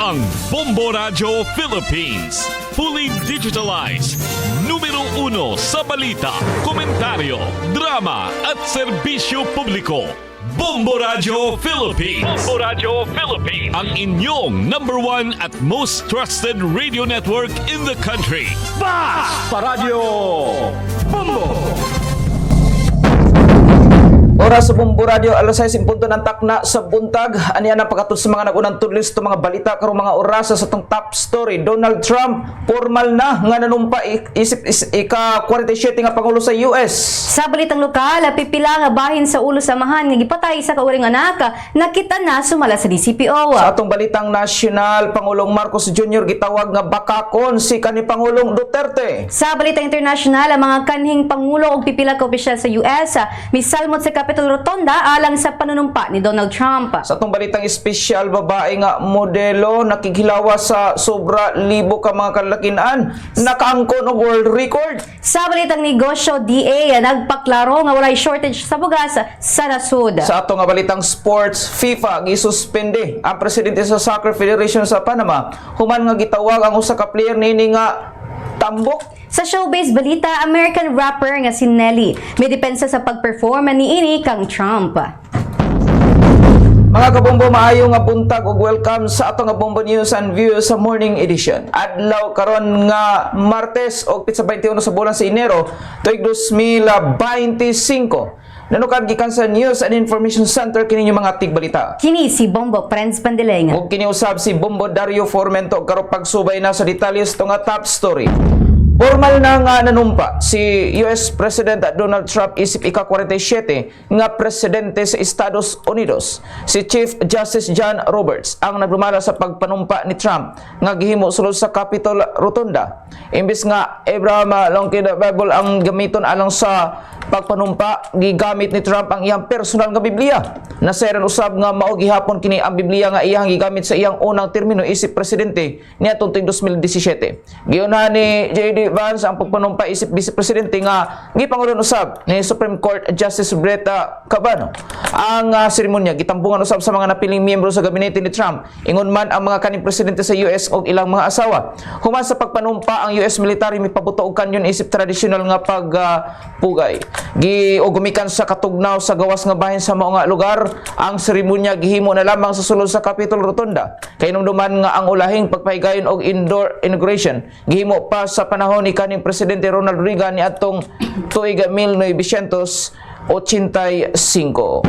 ang Bombo Radio Philippines. Fully digitalized. Numero 1 sa balita, komentaryo, drama at serbisyo publiko. Bombo Radio Philippines. Bombo Radio Philippines. Ang inyong #1 at most trusted radio network in the country. Basta Radio Bombo! Oras sa Bombo Radio, alas 6 punto ng takna sa buntag. Aniyan ang pagkatud sa mga nagunang tudlis to mga balita karong mga oras sa itong top story. Donald Trump, formal na nga nanumpa isip ika-47 nga Pangulo sa US. Sa balitang lokal, pipila nga bahin sa ulo samahan nga gipatay sa kauring anak, nakita na sumala sa DCPO. Sa atong balitang national, Pangulong Marcos Jr. gitawag nga bakakon si kanhi Pangulong Duterte. Sa balitang international, ang mga kanhing pangulo ug pipila ka opisyal sa US misalmot sa Capitol Rotonda alang sa panunumpa ni Donald Trump. Sa atong balitang espesyal, babae nga modelo nakikhilawa sa sobra libo ka mga kalakinan, nakaangkon og world record. Sa balitang negosyo, DA nagpaklaro nga walay shortage sa bugas sa nasud. Sa ato nga balitang sports, FIFA gisuspende ang presidente sa Soccer Federation sa Panama human nga gitawag ang usa ka player niini nga tambok. Sa showbiz balita, American rapper nga si Nelly may depensa sa pag-perform niini kang Trump. Mga kabombo, maayo nga buntag ug welcome sa ato nga Bombo News and Views sa morning edition. Adlaw karon nga Martes og pitsa 21 sa bulan sa Enero tuig 2025. Nanukad gikan sa News and Information Center kini yung mga tigbalita. Kini si Bombo Friends Pandeleng. Ug kiniusab si Bombo Dario Formento karon pagsubay na sa detalles to nga top story. Formal na nga nanumpa si US President Donald Trump isip ika-47 nga presidente sa Estados Unidos. Si Chief Justice John Roberts ang nagdumala sa pagpanumpa ni Trump nga gihimo sulod sa Capitol Rotunda. Imbis nga Abraham Lincoln Bible ang gamiton alang sa pagpanumpa, gigamit ni Trump ang iyang personal nga Biblia. Nasayran usab nga mao gihapon kini ang Biblia nga iyang gigamit sa iyang unang termino isip presidente niadtong 2017. Giunahan ni J.D. Vance ang pagpanumpa isip vice presidente nga gipanguron usab ni Supreme Court Justice Brett Kavanaugh. Ang seremonya gitambungan usab sa mga napiling miyembro sa gabinete ni Trump, ingon man ang mga kaning presidente sa US og ilang mga asawa. Human sa pagpanumpa, ang US military mipabuto og kanyon isip tradisyonal nga pagpugay. Gumikan sa katugnaw sa gawas nga bahin sa mao nga lugar. Ang seremonya gihimo na lamang sa sulod sa Capitol Rotunda. Kay numduman nga ang ulahing pagpahigayon og indoor inauguration gihimo pa sa panahon ni kaning presidente Ronald Reagan niadtong tuig 1985.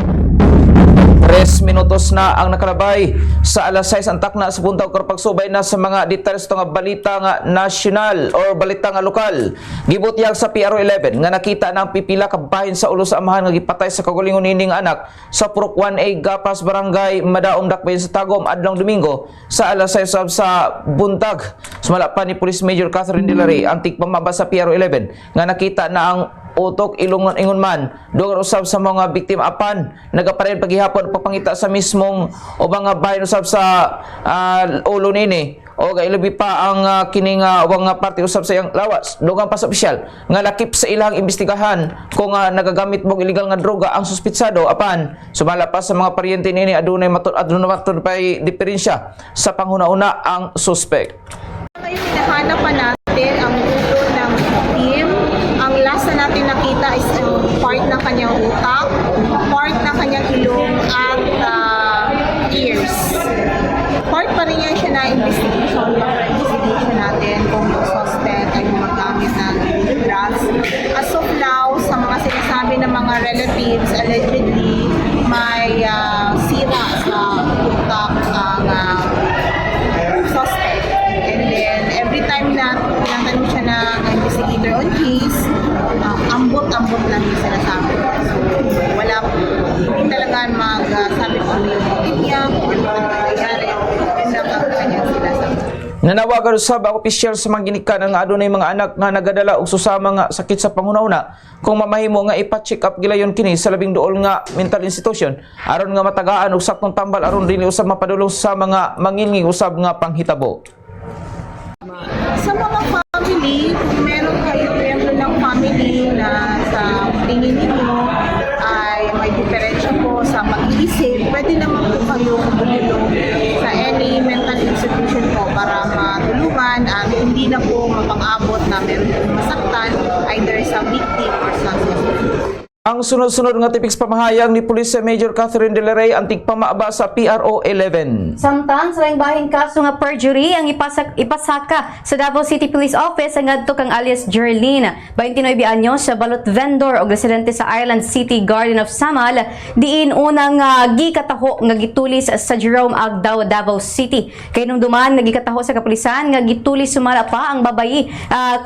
3 minutos na ang nakalabay sa alas 6 ang takna sa punta og pagsubay na sa mga details to nga balita nga national or balita nga lokal. Gibutyag sa PRO11 nga nakita na ang pipila ka bahin sa ulo sa amahan nga gipatay sa kagulingon nining anak sa Purok 1A Gapas Barangay Madaom Dakbayan sa Tagum adlong Domingo sa alas 6 sa buntag. Sumala pa ni Police Major Catherine De La Rey ang tigpamaba sa PRO11 nga nakita na ang utok ilungon ingon man dugang usab sa mga biktima apan nagaparehan paghihapon pagpangita sa mismong o mga bahin usab sa ulo nini o gailabi pa ang kining mga parte usab sa iyang lawas dugang pa sa opisyal nga lakip sa ilang imbestigahan kung nagagamit mong illegal nga droga ang suspitsado apan sumala pa sa mga paryente nini adunay matud pay diferensya sa panghuna-una ang suspect. Ngayon hinahanap pa natin ang ulo ng team. Ang last na natin nakita is part ng kanyang utak, part ng kanyang ilong at ears. Part pa rin yan siya na investigation natin kung yung suspect ay gumagamit ng drugs. As of now, sa mga sinasabi ng mga relatives, allegedly, may sira sa utak ang suspect. And then, every time na tinatanong siya na investigator on case, ambot-ambot lang yung sinasabi. So, wala po. Hindi talaga magsabi kung ano yung motive niya, kung ano ang nangyayari, yun lang ang kanyang sinasabi. Nanawagan usab ang opisyal sa mga ginikanan nga adunay mga anak nga nagadala og susama nga sakit sa panghuna-una kung mamahimo nga ipa-check up gilayon kini sa labing duol nga mental institution aron nga matagaan og saktong tambal aron dili usab mapadulong sa mga mangilngig usab nga panghitabo. Sa mga family, kung meron kayo miyembro ng family na sa tingin ninyo ay may diferensya po sa pag-iisip, pwede naman po kayo bumulong sa any mental institution hindi na po mapang-abot na meron pong masaktan either sa victim or sa suspect. Ang sunod-sunod nga tipiks pamahayag ni Police Major Catherine De La Rey antig pamaaba sa PRO 11. Samtang sa bahing kaso nga perjury ang ipasaka sa Davao City Police Office ang adto kang alias Jerlyn, 29 anyos, sa balot vendor o residente sa Island City Garden of Samal, diin unang gikataho nga gitulis sa Jerome Agdao, Davao City. Kay nung duman nagikataho sa kapulisan nga gitulis sumala pa ang babayi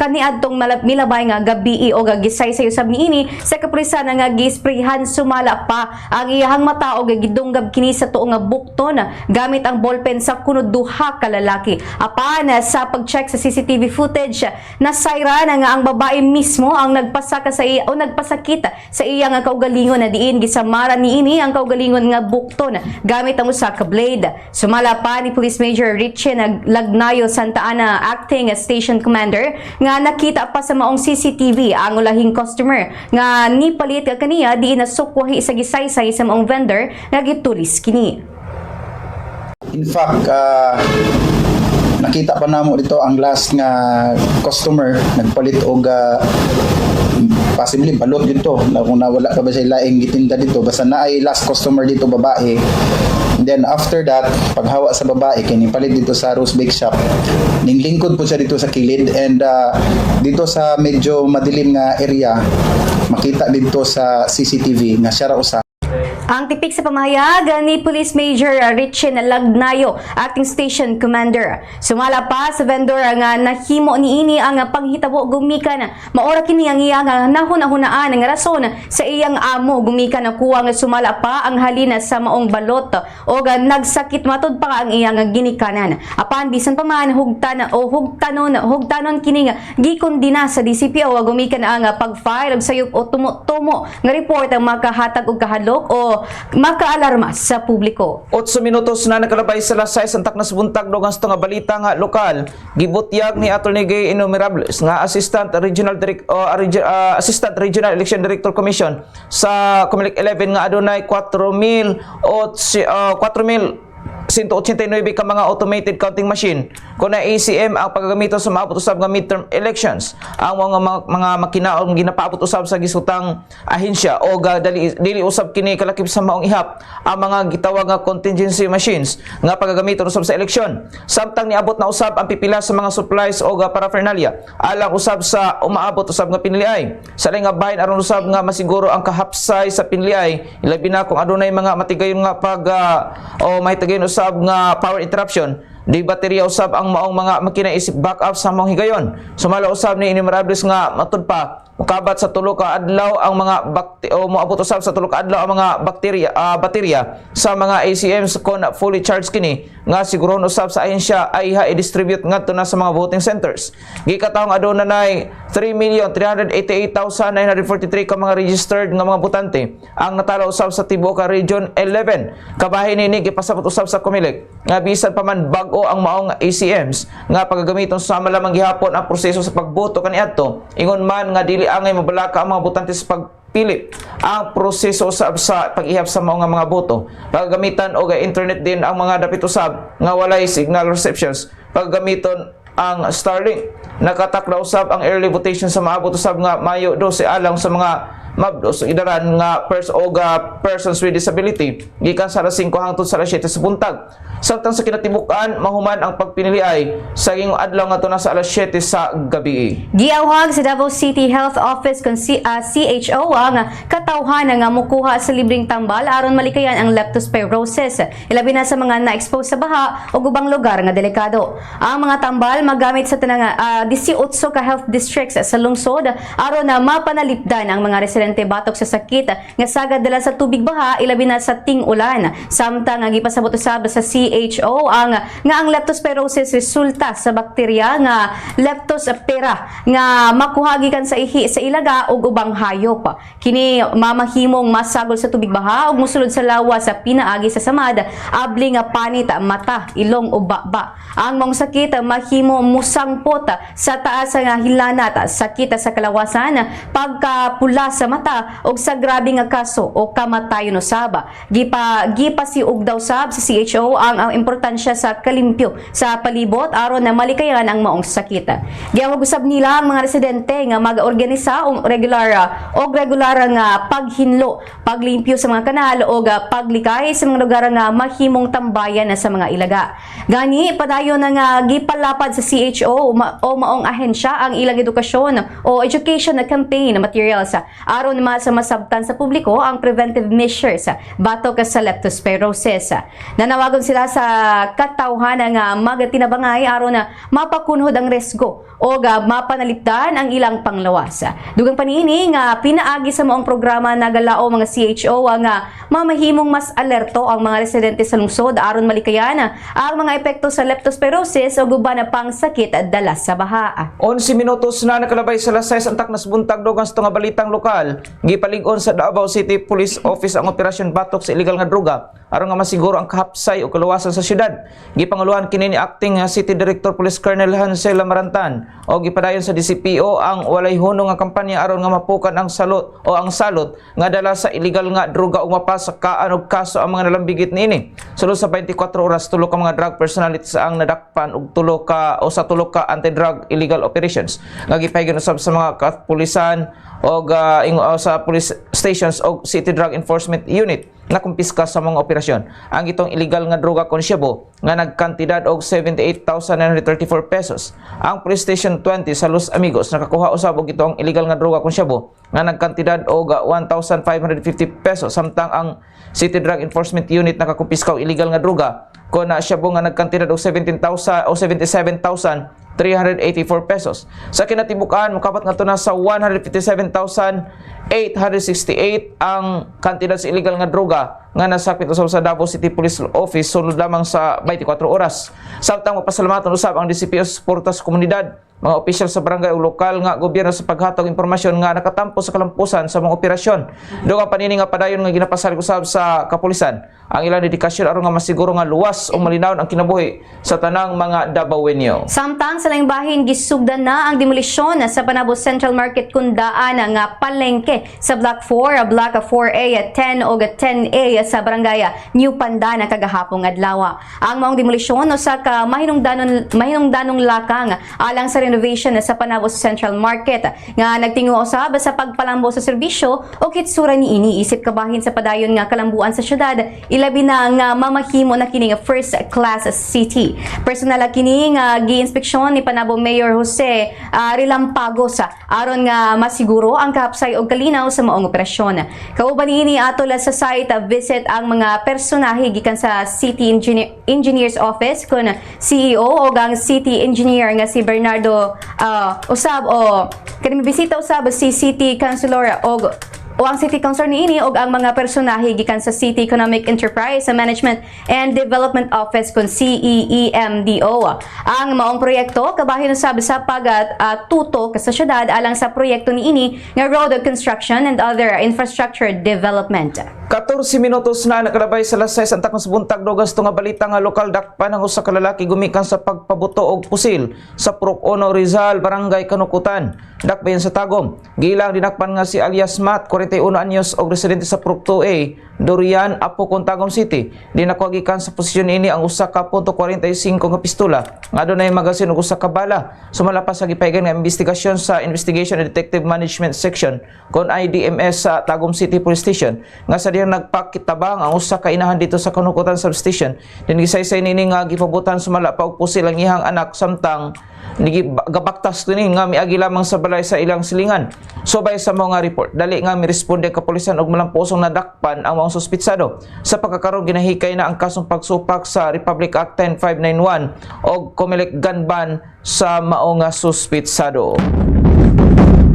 kaniadtong milabay nga gabi o gisay sa usab niini sa kapulisan nga gisprihan sumala pa ang iyahang mata o gidunggab kini sa tuong nga bukton gamit ang ballpen sa kunod duha ka lalaki. Apan sa pag-check sa CCTV footage, nasayra na nga ang babae mismo ang nagpasaka sa iya o nagpasakit sa iya nga kaugalingon na diin gisamara niini ang kaugalingon nga bukton gamit ang usa ka blade. Sumala pa ni Police Major Richie Lagnayo Santa Ana, acting as station commander, nga nakita pa sa maong CCTV ang ulahing customer nga nipalit ka kaniya di nasukwahi sa gisaysay sa maong vendor nga gitulis kini. In fact, nakita pa namo dito ang last nga customer nagpalit og possibly balot dito na kung nawala ka ba sa laing gitinda dito basta na ay last customer dito babae. And then after that, paghawa sa babae kini palit dito sa Rose Bake Shop, ninglingkod po siya dito sa kilid, and dito sa medyo madilim nga area makita dito sa CCTV nga siya ra usa. Ang tipik sa pamahayag ni Police Major Richie Lagnayo, acting station commander. Sumala pa sa vendor nga nahimo niini ang panghitabo gumikan maora kini ang iya nga nahuna-hunaan nga rason sa iyang amo gumikan na kuha nga sumala pa ang halina sa maong balot o nagsakit matud pa ang iya nga ginikanan. Apan bisan pa man hugtanon kini nga gikondina sa DCPO gumikan ang pag-file og sayop o tumo nga report ang makahatag og kahadlok o makaalarma sa publiko. 8 minutos na nakalabay sa alas 6 ang taknas buntag dogang sa nga balita nga lokal. Gibutyag ni Atty. Gay Innumerables nga Assistant Regional Election Director Commission sa Comelec 11 nga adunay 4,189 ka mga automated counting machine kung na ACM ang paggamito sa maabot usab nga midterm elections. Ang mga makina o ginapaabot usab sa gisutang ahensya o dili usab kini kalakip sa maong ihap ang mga gitawag nga contingency machines nga paggamito usab sa eleksyon. Samtang niabot na usab ang pipila sa mga supplies o paraphernalia alang usab sa umaabot usab nga piniliay. Sa nga bahin aron usab nga masiguro ang kahapsay sa piniliay, ilabi na kung adunay mga matigayon nga o mahitagayon usab nga power interruption, di baterya usab ang maong mga makina isip backup sa maong higayon. Sumala usab ni Innumerables nga matud pa mukabat sa tulo ka adlaw ang mga moabot usab sa tulo ka adlaw ang mga baterya sa mga ACMs kon fully charged kini nga siguron usab sa ahensya ay i-distribute ngadto na sa mga voting centers. Gikatawng aduna nay 3,388,943 ka mga registered nga mga botante ang natala usab sa tibuok Region 11. Kabahin nini gipasabot usab sa Comelec nga bisan pa man bag-o ang maong ACMs nga pagagamiton sa malamang gihapon ang proseso sa pagboto kaniadto, ingon man nga dili angay mabalaka ang mga botante sa pagpili ang proseso sa pag-ihap sa mga boto. Paggamitan og internet din ang mga dapit usab nga walay signal receptions. Paggamiton ang Starlink. Nakatakda usab ang early votation sa maabot usab nga Mayo 12 alang sa mga mabdos idaran nga persons with disability gikan sa alas 5 hangtod sa alas 7 sa buntag. Samtang sa kinatibukan mahuman ang pagpiniliay sa ngayong adlaw ngadto na sa alas 7 sa gabi. Giawhag sa Davao City Health Office kon CHO ang katawhan nga mokuha sa libreng tambal aron malikayan ang leptospirosis. Ilabi na sa mga na-expose sa baha o ubang lugar nga delikado. Ang mga tambal magamit sa tanang 18 ka health districts sa lungsod aron na mapanalipdan ang mga residente batok sa sakit nga sagad dala sa tubig baha ilabi na sa ting-ulan. Samtang nga gipasabot usab sa CHO ang leptospirosis resulta sa bakterya nga Leptospira nga makuha gikan sa ihi sa ilaga ug ubang hayop. Kini mamahimong masagol sa tubig baha ug mosulod sa lawa sa pinaagi sa samad abli nga panit mata, ilong o baba. Ang mong sakit mahimo musangpot sa taas nga hilanat, sakit sa kalawasan, pagkapula sa mata og sa grabe nga kaso o kamatayon usab. Gipasiug daw sab sa CHO ang importansya sa kalimpyo sa palibot aron na malikayan ang maong sakit. Giawag usab nila ang mga residente nga mag-organisa og regular nga paghinlo, paglimpyo sa mga kanal o paglikay sa mga lugar nga mahimong tambayan sa mga ilaga. Gani padayon na nga gipalapad sa CHO o maong ahensya ang ilang edukasyon o education na campaign na materials aron masabtan sa publiko ang preventive measures batok sa leptospirosis. Nanawagon sila sa katawhan nga magatinabangay aron na mapakunhod ang resgo o mapanalipdan ang ilang panglawas. Dugang panini nga pinaagi sa maong programa nagalao mga CHO nga mamahimong mas alerto ang mga residente sa lungsod aron malikayan ang mga epekto sa leptospirosis o guban na pang sakit dala sa baha. 11 minutos na nakalabay sa alas 6 antak nas buntag dogan sa nga balitang lokal. Gipalig-on sa Davao City Police Office ang operasyon batok sa illegal nga droga aron nga masiguro ang kahapsay o kaluwasan sa syudad. Gipanguluhan kini ni Acting City Director Police Colonel Hansel Lamarantan o gipadayon sa DCPO ang walay hunong nga kampanya aron nga mapukan ang salot nga dala sa illegal nga droga ug mapasakaan og kaso ang mga nalambigit niini. Sulod sa 24 oras tulo ka mga drug personalities ang nadakpan og tulo ka anti-drug illegal operations nga gipahigan usab sa mga kapulisan o sa police stations o City Drug Enforcement Unit na kumpiska sa mga operasyon. Ang itong illegal nga droga konsyebo nga nagkantidad og 78,934 pesos. Ang Police Station 20 sa Los Amigos nakakuha usab og itong illegal nga droga konsyebo nga nagkantidad og 1,550 pesos samtang ang City Drug Enforcement Unit nakakumpiska og illegal nga droga kon na syabo nga nagkantidad og 77,384 pesos. Sa kinatibukan, makapat nga ito na sa 157,868 ang kantidad sa illegal nga droga nga nasakit usab sa Davao City Police Office sulod lamang sa 24 oras. Samtang mapasalamatan usab ang DCPO sa suporta sa komunidad, mga opisyal sa barangay o lokal nga gobyerno sa paghatag impormasyon nga nakatampo sa kalampusan sa mga operasyon. Dugang panini nga padayon nga ginapasalig usab sa kapulisan ang ilang dedikasyon aron nga masiguro nga luwas o malinawon ang kinabuhi sa tanang mga Davaoenyo. Samtang sa laing bahin gisugdan na ang demolisyon sa Panabo Central Market kundaan nga palengke sa Block 4, Block 4A, 10 o 10A sa barangay New Pandana kagahapong adlaw. Ang maong demolisyon usa ka mahinungdanong lakang alang sa renovation sa Panabo Central Market nga nagtinguha usab sa pagpalambo sa serbisyo o kitsura niini isip kabahin sa padayon nga kalambuan sa syudad ilabi na nga mamahimo na kini nga first class city. Personal kini nga gi-inspeksyon ni Panabo Mayor Jose Rilampagos aron nga masiguro ang kahapsay og kalinaw sa maong operasyon. Kauban niini atol sa site visit ang mga personahe gikan sa City Engineer's Office kun CEO o ang City Engineer nga si Bernardo usab o kani bisita usab si City Councilor o ang City Councilor niini og ang mga personahe gikan sa City Economic Enterprise Management and Development Office kun CEEMDO. Ang maong proyekto kabahin usab sa pagtuto sa syudad alang sa proyekto niini nga road construction and other infrastructure development. 14 minutos na nakalabay sa alas 6 antak sa buntag dogas nga balita nga lokal dakpan ang usa ka lalaki gumikan sa pagpabuto og pusil sa Purok Ono Rizal Barangay Kanukutan. Dakbayan sa Tagum. Gilang dinakpan nga si alias Matt 41 anyos og residente sa Purok 2A Durian Apocon Tagum City. Dinakugikan sa posisyon ini ang usa ka .45 nga pistola nga adunay magasin og usa ka bala. Sumalapas sa gipahigan nga investigasyon sa Investigation and Detective Management Section kon IDMS sa Tagum City Police Station nga sa diyang nagpakitabang ang usa ka inahan dito sa Kanukutan Substation. Din gisaysay nini nga gipabutan sumala pa og pusil ang iyang anak samtang gabaktas nini nga miagi lamang sa balay sa ilang silingan. Subay sa mga report, dali nga miresponde ka kapulisan og malampusong nadakpan ang mga suspitsado. Sa pagkakaroon ginahikay na ang kasong pagsupak sa Republic Act 10591 og Comelec gun ban sa maong suspitsado.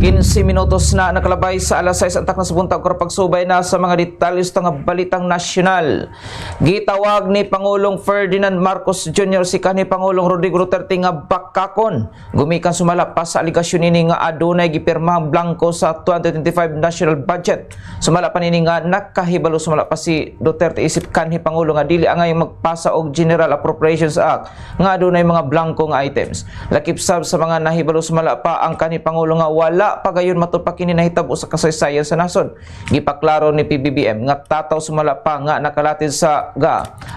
15 minutos na nakalabay sa alas 6 antak na sa buntag para pagsubay na sa mga detalye sa balitang nasyonal. Gitawag ni Pangulong Ferdinand Marcos Jr. si kanhi Pangulong Rodrigo Duterte nga bakakon. Gumikan sumala pa sa aligasyon ini nga adunay gipirmahang blanco sa 2025 national budget. Sumala pa nini nga nakahibalo sumala pa si Duterte isip kanhi Pangulo nga dili angay magpasa og General Appropriations Act nga adunay mga blanco nga items. Lakip sab sa mga nahibalo sumala pa ang kanhi Pangulo nga wala wala pa gayon matud pa kini nahitabo sa kasaysayan sa nasod. Gipaklaro ni PBBM nga tataw sumala pa nga nakalatid sa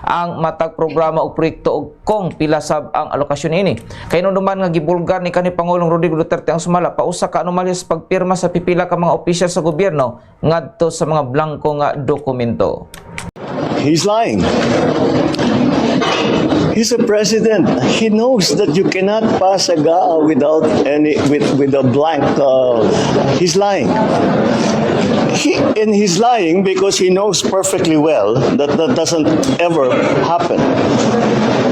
ang matag programa o proyekto og kung pila sab ang alokasyon ini. Kay numan nga gibulgar ni kanhi Pangulong Rodrigo Duterte ang sumala pausa ka anomalya sa pagpirma sa pipila ka mga opisyal sa gobyerno ngadto sa mga blanko nga dokumento. He's lying. He's a president. He knows that you cannot pass a GAA without with a blank. He's lying. He's lying because he knows perfectly well that that doesn't ever happen.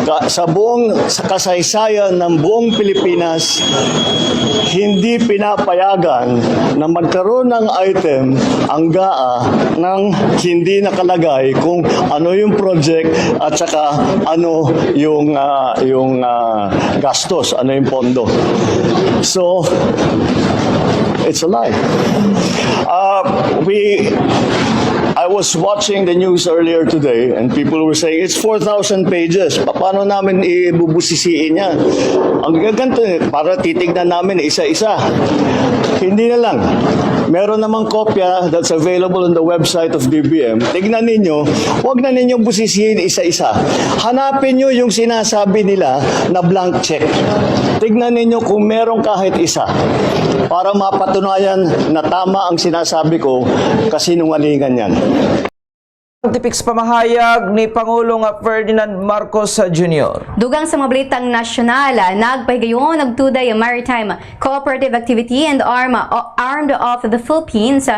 Sa kasaysayan ng buong Pilipinas, hindi pinapayagan na magkaroon ng item ang GAA nang hindi nakalagay kung ano yung project at saka ano yung gastos, ano yung pondo. So, it's a lie. I was watching the news earlier today and people were saying it's 4,000 pages. Paano namin ibubusisiin yan? Ang gaganto, para titignan namin isa-isa. Hindi na lang. Meron namang kopya that's available on the website of DBM. Tignan ninyo, huwag na ninyong busisiin isa-isa. Hanapin nyo yung sinasabi nila na blank check. Tignan ninyo kung meron kahit isa para mapatunayan na tama ang sinasabi ko kasi nungalingan yan. Tipiks pamahayag ni Pangulong Ferdinand Marcos Jr. Dugang sa mga balitang nasyonal, nagpahigayon nagtuday ang Maritime Cooperative Activity and Armed of the Philippines,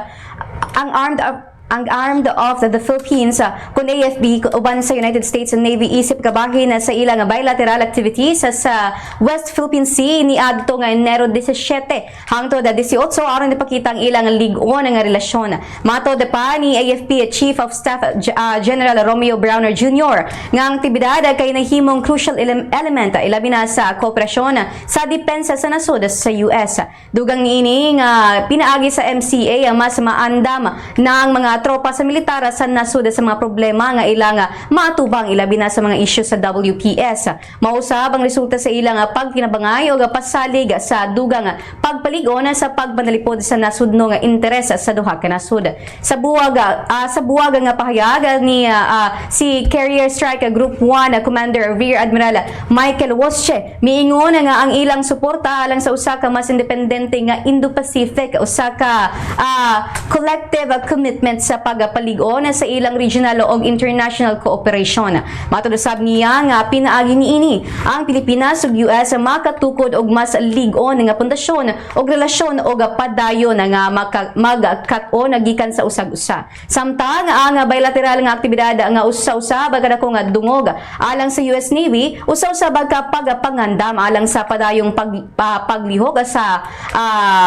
ang Armed of the Philippines kung AFP uban sa United States Navy isip kabahin sa ilang bilateral activities sa West Philippine Sea ni adto nga Enero 17 hangtod 18 aron dipakita ang ilang lig-on nga relasyon. Matod pa ni AFP Chief of Staff General Romeo Browner Jr. nga ang aktibidad kay nahimong crucial element ilabi na sa kooperasyon sa depensa sa nasod sa US. Dugang niini nga pinaagi sa MCA ang mas maandam ng mga tropa sa militar sa nasud sa mga problema nga ilang matubang ilabi na sa mga isyu sa WPS. Mausab ang resulta sa ilang pagkinabangay o pasalig sa dugang pagpaligon sa pagbanalipod sa nasudno nga interes sa duha ka nasud. Sa buwag nga pahayag ni si Carrier Strike Group 1 Commander Rear Admiral Michael Wasche miingon nga ang ilang suporta alang sa usa ka mas independente nga Indo-Pacific usa ka collective commitment sa pagpaligon sa ilang regional o international cooperation. Matudusab niya nga pinaagi niini ang Pilipinas ug US makatukod og mas lig-on nga pundasyon og relasyon og padayon nga magkat-on gikan sa usag-usa. Samtang ang bilateral nga aktibidad nga usa-usab kadako nga dungog alang sa US Navy, usa-usab ka pagpangandam alang sa padayong paglihok sa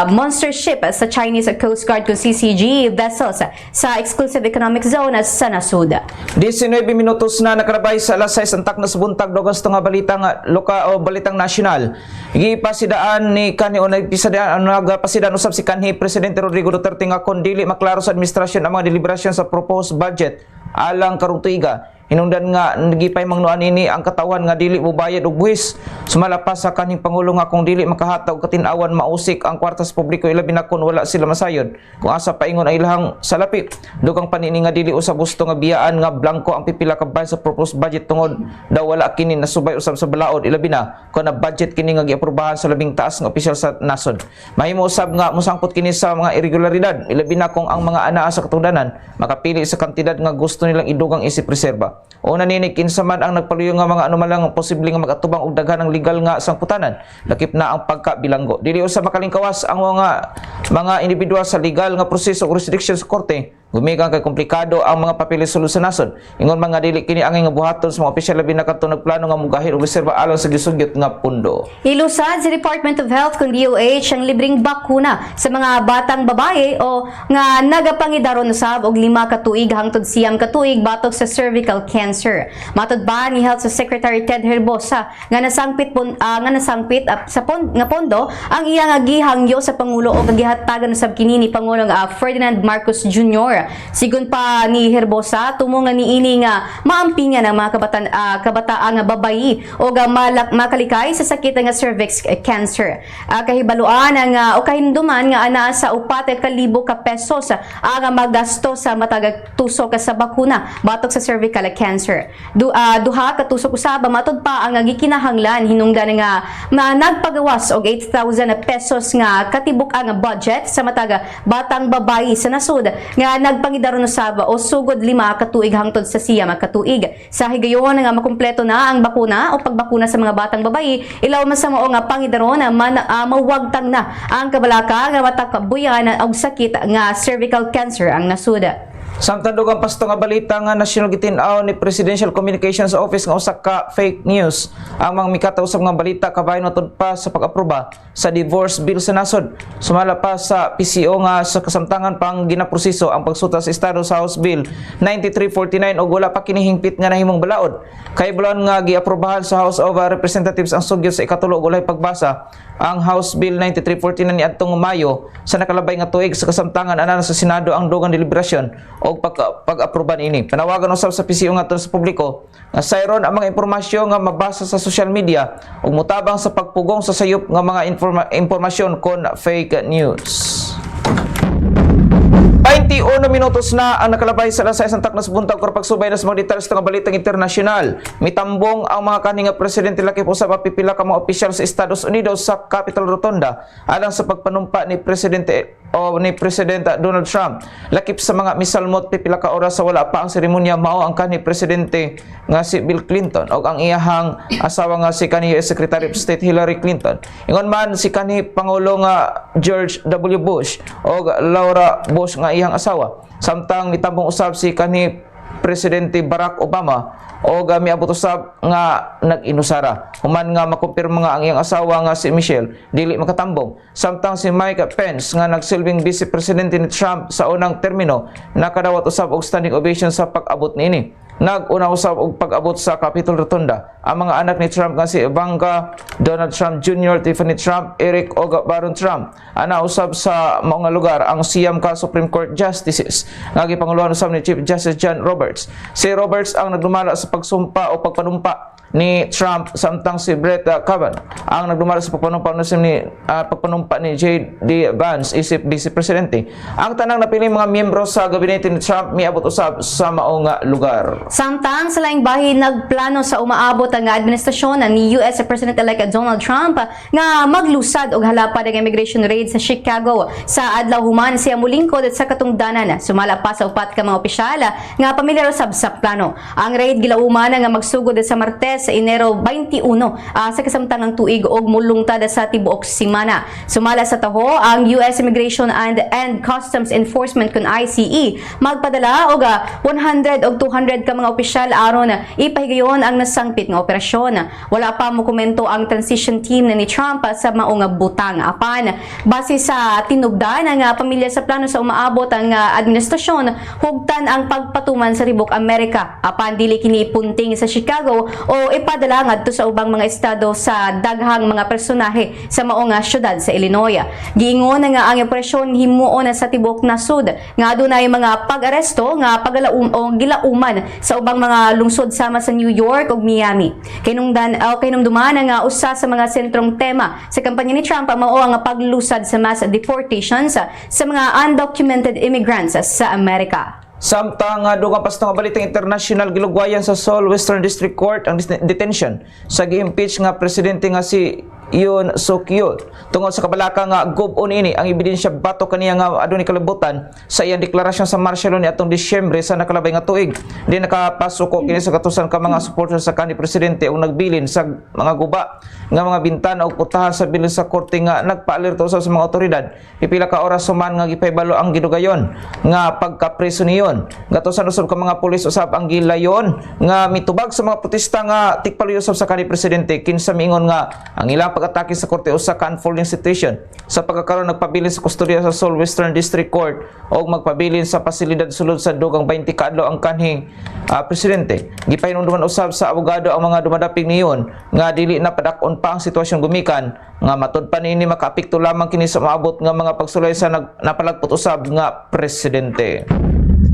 monster ship sa Chinese Coast Guard kung CCG vessels sa Exclusive Economic Zone sa nasud. 19 minutos na nakarabay sa alas 6 antak na sa buntag do gusto nga balitang balitang nasyonal. Gipasidaan ni kanhi o nagpasidaan usab si kanhi Presidente Rodrigo Duterte nga kon dili maklaro sa administrasyon ang mga deliberasyon sa proposed budget alang karong tuiga. Hinungdan nga nagipay mangnuan ini ang katawan nga dili mobayad og buhis. Sumala pa sa kanhing pangulo nga kung dili makahataw og katin-awan mausik ang kwartas publiko ilabi na kun wala sila masayod. Kung asa paingon ay ilahang salapi. Dugang panini nga dili usab gusto nga biyaan nga blanko ang pipila ka bahin sa proposed budget tungod daw wala kini nasubay usab sa balaod ilabi na kun na budget kini nga giaprobahan sa labing taas nga opisyal sa nasod. Mahimo usab nga musangpot kini sa mga irregularidad ilabi na kung ang mga anaa sa katungdanan makapili sa kantidad nga gusto nilang idugang isip reserba. Una nini kinsa man ang nagpaluyo nga mga anumalang posible nga magatubang og daghan ng legal nga sangputanan lakip na ang pagkabilanggo. Dili usab makalingkawas ang mga individual sa legal nga proseso o jurisdiction sa korte. Gumikan kay komplikado ang mga papeles sa nasod. Ingon mga dili kini angay nga buhaton sa mga opisyal labi na kadto nagplano nga mugahir og reserba alang sa gisugyot nga pundo. Ilusad sa Department of Health kung DOH ang libreng bakuna sa mga batang babae o nga nagapangidaron usab og 5 ka tuig hangtod 9 ka tuig batok sa cervical cancer. Matod ba ni Health Secretary Ted Herbosa nga nasangpit sa pondo ang iyang gihangyo sa pangulo o gihatagan usab kini ni Pangulong Ferdinand Marcos Jr. Sigun pa ni Herbosa, tumungan ni ini nga maampingan ang mga kabataan nga babayi o makalikay sa sakit nga cervix cancer. Kahibaluan ang o kahinduman nga ana sa 4,000 ka pesos ang magasto sa matag tusok sa bakuna batok sa cervical cancer. Duha ka tusok usab matud pa ang gikinahanglan hinungdan nga nagpagawas og 8,000 pesos nga katibuk ang budget sa matag batang babayi sa nasud nga nagpangidaron usab o sugod 5 ka tuig hangtod sa 6 ka tuig. Sa higayon nga makumpleto na ang bakuna o pagbakuna sa mga batang babayi, ilaw man sa mao nga pangidaron mawagtang na ang kabalaka nga matakabuyan og sakit nga cervical cancer ang nasud. Samtang dugang pasto nga balita nga national gitinaw ni Presidential Communications Office nga usa ka fake news. Ang mga mikata usab nga balita kabayon matud pa sa pag-aproba sa divorce bill sa nasod. Sumala pa sa PCO nga sa kasamtangan pang ginaproseso ang pagsuta sa estado sa House Bill 9349 ug wala pa kinihingpit nga nahimong balaod. Kay bulan nga giaprobahan sa House of Representatives ang sugyot sa ikatulo ug walay pagbasa ang House Bill 9349 niadtong Mayo sa nakalabay nga tuig sa kasamtangan ana sa Senado ang dugang deliberasyon o pag-aproban ini. Panawagan usab sa PCO nga sa publiko nga sayron ang mga impormasyon nga mabasa sa social media ug mutabang sa pagpugong sa sayop nga mga impormasyon kon fake news. 21 minutos na ang nakalabay sa alas 6 taknas buntag kung pagsubay na sa mga detalye ng balitang internasyonal. Mitambong ang mga kaninga presidente lakip usab pipila ka mga opisyal sa Estados Unidos sa Capitol Rotonda alang sa pagpanumpa ni Presidente Donald Trump. Lakip sa mga misalmot pipila ka oras sa wala pa ang seremonya mao ang kanhi presidente nga si Bill Clinton o ang iyahang asawa nga si kanhi US Secretary of State Hillary Clinton. Ingon man si kanhi pangulo nga George W. Bush o Laura Bush nga iyang asawa. Samtang nitambong usab si kanhi Presidente Barack Obama o miabot usab nga nag-inusara. Human nga makumpirma nga ang iyang asawa nga si Michelle dili makatambong. Samtang si Mike Pence nga nagsilbing Vice Presidente ni Trump sa unang termino nakadawat usab og standing ovation sa pag-abot niini. Nag-una usab og pag-abot sa Capitol Rotunda ang mga anak ni Trump nga si Ivanka, Donald Trump Jr., Tiffany Trump, Eric o Baron Trump. Ana usab sa mga lugar ang siyam ka Supreme Court Justices nga gipanguluhan usab ni Chief Justice John Roberts. Si Roberts ang nagdumala sa pagsumpa o pagpanumpa ni Trump samtang si Brett Kavanaugh ang nagdumala sa pagpanumpa ni J.D. Vance isip Vice Presidente. Ang tanang napiling mga miyembro sa gabinete ni Trump miabot usab sa maong lugar. Samtang sa laing bahin nagplano sa umaabot ang administrasyon ni US President-elect Donald Trump nga maglusad og halapad ang immigration raid sa Chicago sa adlaw human siya mulingkod sa katungdanan. Sumala pa sa upat ka mga opisyal nga pamilyar usab sa plano. Ang raid gilauman nga magsugod sa Martes sa Enero 21 sa kasamtangang tuig og mulungtad sa tibuok semana. Sumala sa taho ang US Immigration and Customs Enforcement kun ICE magpadala og 100 og 200 ka mga opisyal aron ipahigayon ang nasangpit nga operasyon. Wala pa mo komento ang transition team ni Trump sa maong butang. Apan base sa tinubdan nga pamilya sa plano sa umaabot ang administrasyon hugtan ang pagpatuman sa tibok Amerika. Apan dili kini punting sa Chicago o ipadala ngadto sa ubang mga estado sa daghang mga personahe sa maong syudad sa Illinois. Giingon nga ang operasyon himuon sa tibok nasud nga adunay mga pag-aresto nga pagalaum o gilauman sa ubang mga lungsod sama sa New York ug Miami. Kinumduman nga usa sa mga sentrong tema sa kampanya ni Trump mao ang paglusad sa mass deportations sa mga undocumented immigrants sa Amerika. Samtang dugang pasto nga balitang international gilugwayan sa Seoul Western District Court ang detention sa gi-impeach nga presidente nga si Yoon Suk Yeol tungod sa kabalaka nga gub-on ini ang ebidensya batok kaniya nga adunay kalibutan sa iyang deklarasyon sa martial law niadtong Disyembre sa nakalabay nga tuig. Di nakapasuko kini sa katusan ka mga supporters sa kanhi presidente ug nagbilin sa mga guba nga mga bintana ug putahan sa bilin sa korte nga nagpaalerto sa mga otoridad. Pipila ka oras suman nga gipahibalo ang gidugayon nga pagkapreso niyon. Gatusan usab ka mga pulis usab ang gilayon nga mitubag sa mga protesta nga tikpaluyo usab sa kanhi presidente kinsa miingon nga ang ilang pag-atake sa korte usa ka unfolding situation sa pagkakaroon nagpabilin sa kustodiya sa Seoul Western District Court o magpabilin sa pasilidad sulod sa dugang 20 ka adlaw ang kanhing presidente. Gipahinumduman usab sa abogado ang mga dumadapig niyon nga dili na padak-on pa ang sitwasyon gumikan nga matud pa niini makaapekto lamang kini sa maabot nga mga pagsulay sa napalagpot usab nga presidente.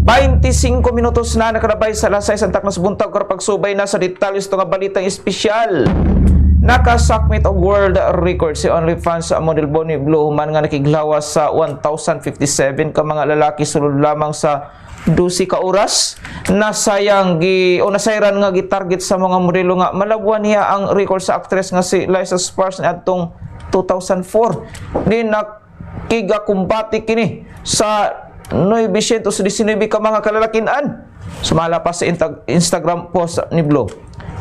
25 minutos na nakalabay sa alas 6 ang taknas buntag karon pagsubay na sa detalles ito nga balitang espesyal. Nakasakmit og world record si OnlyFans sa model Bonnie Blue human nga nakiglawas sa 1,057 ka mga lalaki sulod lamang sa 12 ka oras. Nasayran nga gitarget sa mga modelo nga malabuan niya ang record sa actress nga si Liza Sparks atong 2004. Di nakigakumbati kini sa 919 ka mga kalalakinan. Sumala pa sa Instagram post ni Blue.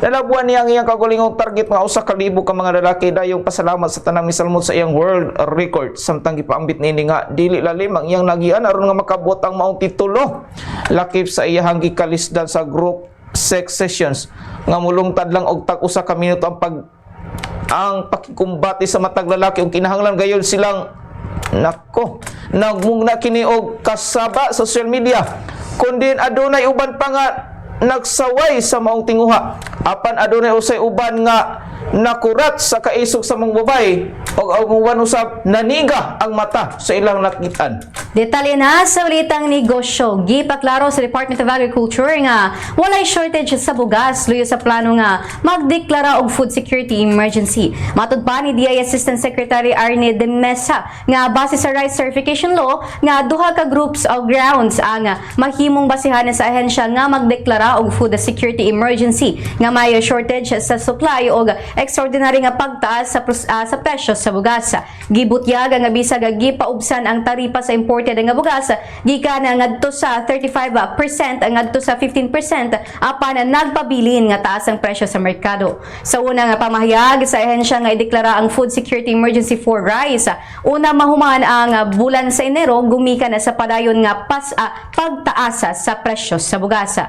Nalabuan niya ang iyang kagulingong target nga 1,000 ka mga lalaki dayong pasalamat sa tanang misalmot sa iyang world record. Samtang gipaambit nini nga dili lalim ang iyang nagian aron nga makabot ang maong titulo. Lakip sa iyang gikalisdan sa group sex sessions nga mulungtad lang og tag-usa ka minuto ang pakikumbati sa matag lalaki ug kinahanglan gayon silang nagmungna kini og kasaba sa social media. Kundi adunay uban pa nga nagsaway sa maong tinguha. Apan adunay usay uban nga nakurat sa kaisog sa mga babae o uban usab naniga ang mata sa ilang nakitaan. Detalye na sa balitang negosyo. Gipaklaro sa Department of Agriculture nga walay shortage sa bugas luyo sa plano nga magdeklara og food security emergency. Matud pa ni DI Assistant Secretary Arne de Mesa nga base sa rice certification law nga duha ka groups of grounds ang mahimong basihan sa ahensya nga magdeklara og food security emergency nga may shortage sa supply og extraordinary nga pagtaas sa presyo sa bugas. Gibutyag nga bisag gipaubsan ang taripa sa imported nga bugas gikan ngadto sa 35% ngadto sa 15% apan nagpabilin nga taas ang presyo sa merkado. Sa una nga pamahayag sa ahensya nga ideklara ang food security emergency for rice, una mahuman ang bulan sa Enero gumikan na sa padayon nga pagtaas sa presyo sa bugas.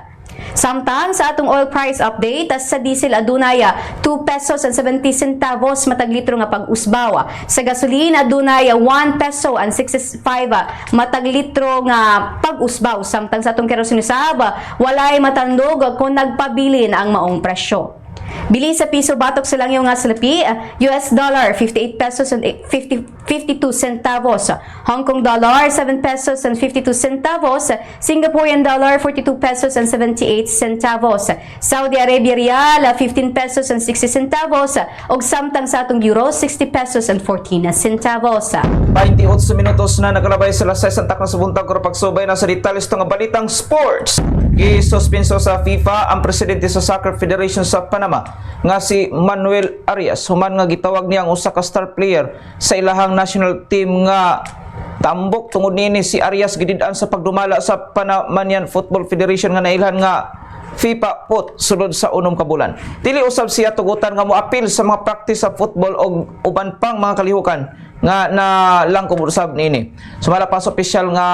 Samtang sa atong oil price update sa diesel adunay 2 pesos and 70 centavos matag litro nga pag-usbaw. Sa gasolina adunay 1 peso and 65 matag litro nga pag-usbaw. Samtang sa atong kerosene usab walay matandog kung nagpabilin ang maong presyo. Bili sa piso batok sa langyaw nga salapi, US dollar 58 pesos and 52 centavos, Hong Kong dollar 7 pesos and 52 centavos, Singaporean dollar 42 pesos and 78 centavos, Saudi Arabia rial 15 pesos and 60 centavos, ug samtang sa atong euro 60 pesos and 14 centavos. 28 minutos na nakalabay sa alas 6 ang takna sa buntag karon pagsubay na sa detalles nga balitang sports. Gisuspenso sa FIFA ang presidente sa Soccer Federation sa Panama nga si Manuel Arias human nga gitawag niya ang usa ka star player sa ilahang national team nga tambok tungod nini si Arias gidid-an sa pagdumala sa Panamanian Football Federation nga nailhan nga FIFA pot sulod sa 6 ka bulan. Dili usab siya tugutan nga moapil sa mga practice sa football o uban pang mga kalihukan nga na langkob usab nini. Sumala pa sa opisyal nga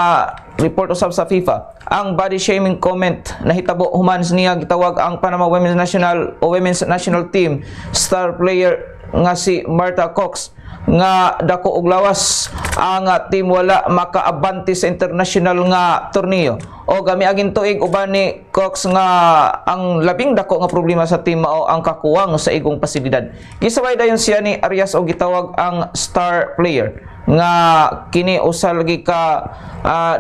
report usab sa FIFA ang body shaming comment na hitabo human niya gitawag ang Panama Women's National Team star player nga si Martha Cox nga dako og lawas ang team wala makaabante sa international nga torneo o gami aging tuig uban ni Cox nga ang labing dako nga problema sa team mao ang kakuwang sa igong pasilidad. Gisaway dayon siya ni Arias og gitawag ang star player nga kini usa lagi ka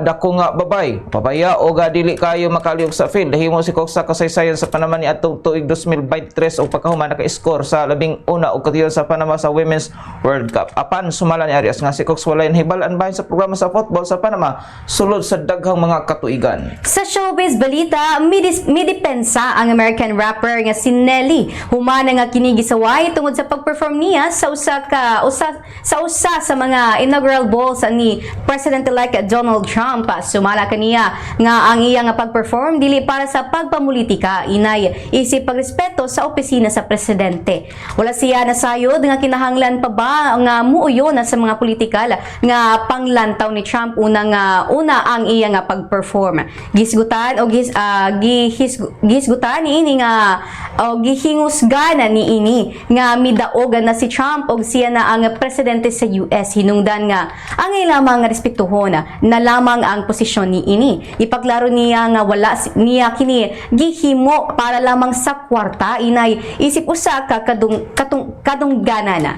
dako nga babaya o dili kayo makaliog sa field. Dahimo si Cox sa kasaysayan sa Panama ni atong tuig 2023 og pagkahuman naka-score sa labing una og katiyon sa Panama sa Women's World Cup. Apan sumala ni Arias nga si Cox walay hibalan bahin sa programa sa football sa Panama sulod sa daghang mga katuigan. Sa showbiz balita, midepensa ang American rapper nga si Nelly. Humana nga kini gisaway tungod sa pag-perform niya sa usa sa mga inaugural balls ni President-elect Donald Trump. Sumala kaniya nga ang iya nga pag-perform dili para sa pagpamulitika, inay isip pagrespeto sa opisina sa presidente. Wala siya nasayod nga kinahanglan pa ba nga muuyo na sa mga politikal nga panglantaw ni Trump una ang iya nga pag-perform. Gisgutan o gisgutan ni ini nga o gihingusgana ni ini nga midaog na si Trump og siya na ang presidente sa US. Hinungdan nga ang lamang respetuhon na lamang ang posisyon ni ini. Ipaklaro niya nga wala niya kini gihimo para lamang sa kwarta, inay isip usa ka kadungganan na.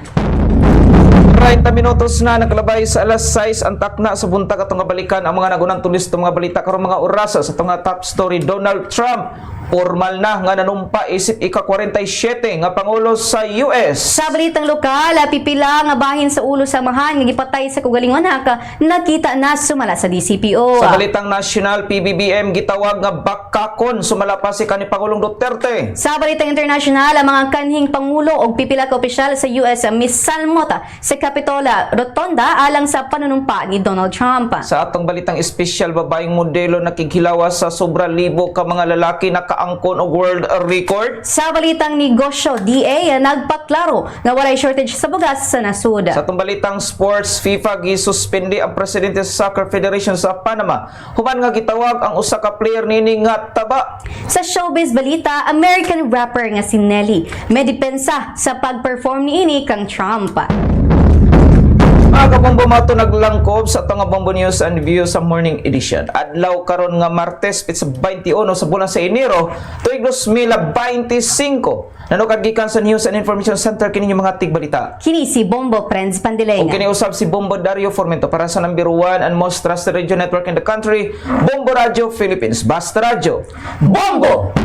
30 minutos na nakalabay sa alas 6 ang takna sa buntag atong nga balikan ang mga nagunang tulis itong mga balita karong mga orasa sa itong nga top story. Donald Trump formal na nga nanumpa isip ika-47 nga pangulo sa US. Sa balitang lokal, pipila nga bahin sa ulo sa mahan nga gipatay sa kugalingon haka nakita na sumala sa DCPO. Sa balitang national, PBBM gitawag nga bakakon sumala pa si kanhi Pangulong Duterte. Sa balitang international, ang mga kanhing pangulo o pipila ka opisyal sa US misalmot sa Capitola Rotonda alang sa panunumpa ni Donald Trump. Sa atong balitang espesyal, babaeng modelo nakikhilawas sa sobra libo ka mga lalaki nakaangkon og world record. Sa balitang negosyo, DA nagpaklaro nga walay shortage sa bugas sa nasud. Sa atong balitang sports, FIFA gisuspende ang presidente sa Soccer Federation sa Panama human nga gitawag ang usa ka player nini nga taba. Sa showbiz balita, American rapper nga si Nelly may depensa sa pag-perform niini kang Trump. Mga kabombo mato naglangkob sa atong nga Bombo News and Views sa morning edition. Adlaw karon nga Martes pitsa 21 sa bulan sa Enero tuig 2025. Nanukad gikan sa News and Information Center kini yung mga tigbalita. Kini si Bombo Friends O Pandilenga. kiniusap si Bombo Dario Formento para sa number 1 and most trusted radio network in the country, Bombo Radio Philippines. Basta Radio, Bombo!